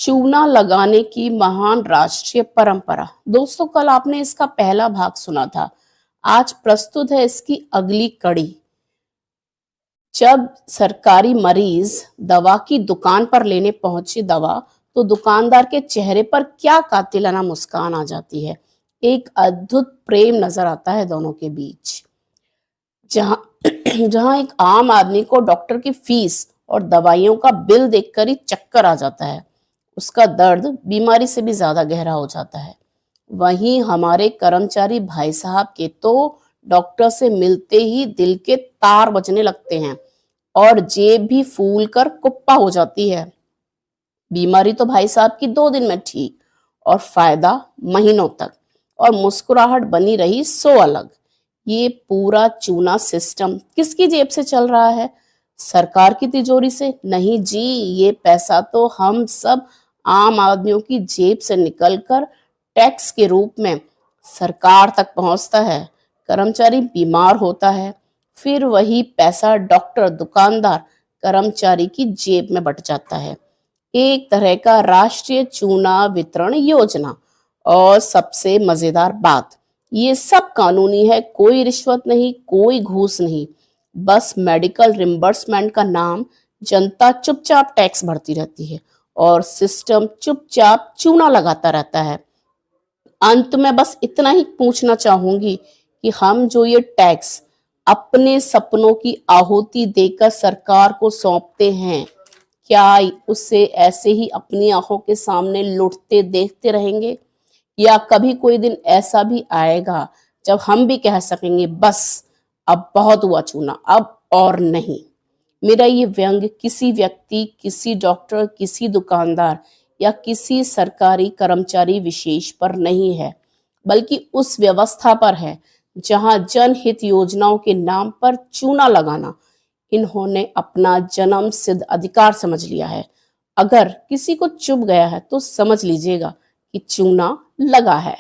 चूना लगाने की महान राष्ट्रीय परंपरा। दोस्तों, कल आपने इसका पहला भाग सुना था। आज प्रस्तुत है इसकी अगली कड़ी। जब सरकारी मरीज दवा की दुकान पर लेने पहुंचे दवा, तो दुकानदार के चेहरे पर क्या कातिलाना मुस्कान आ जाती है। एक अद्भुत प्रेम नजर आता है दोनों के बीच। जहां जहां एक आम आदमी को डॉक्टर की फीस और दवाइयों का बिल देखकर ही चक्कर आ जाता है, उसका दर्द बीमारी से भी ज्यादा गहरा हो जाता है। वहीं हमारे कर्मचारी भाई साहब के तो डॉक्टर से मिलते ही दिल के तार बजने लगते हैं और जेब भी फूल कर कुप्पा हो जाती है। बीमारी तो भाई साहब की 2 दिन में ठीक, और फायदा महीनों तक, और मुस्कुराहट बनी रही सो अलग। ये पूरा चूना सिस्टम किसकी जेब से चल रहा है? सरकार की तिजोरी से? नहीं जी, ये पैसा तो हम सब आम आदमियों की जेब से निकलकर टैक्स के रूप में सरकार तक पहुंचता है। कर्मचारी बीमार होता है, फिर वही पैसा डॉक्टर, दुकानदार, कर्मचारी की जेब में बट जाता है। एक तरह का राष्ट्रीय चूना वितरण योजना। और सबसे मजेदार बात, ये सब कानूनी है। कोई रिश्वत नहीं, कोई घूस नहीं, बस मेडिकल रिम्बर्समेंट का नाम। जनता चुपचाप टैक्स भरती रहती है और सिस्टम चुपचाप चूना लगाता रहता है। अंत में बस इतना ही पूछना चाहूंगी कि हम जो ये टैक्स अपने सपनों की आहुति देकर सरकार को सौंपते हैं, क्या उसे ऐसे ही अपनी आंखों के सामने लुटते देखते रहेंगे? या कभी कोई दिन ऐसा भी आएगा जब हम भी कह सकेंगे, बस अब बहुत हुआ चूना, अब और नहीं। मेरा ये व्यंग किसी व्यक्ति, किसी डॉक्टर, किसी दुकानदार या किसी सरकारी कर्मचारी विशेष पर नहीं है, बल्कि उस व्यवस्था पर है जहां जनहित योजनाओं के नाम पर चूना लगाना इन्होंने अपना जन्म सिद्ध अधिकार समझ लिया है। अगर किसी को चुभ गया है तो समझ लीजिएगा कि चूना लगा है।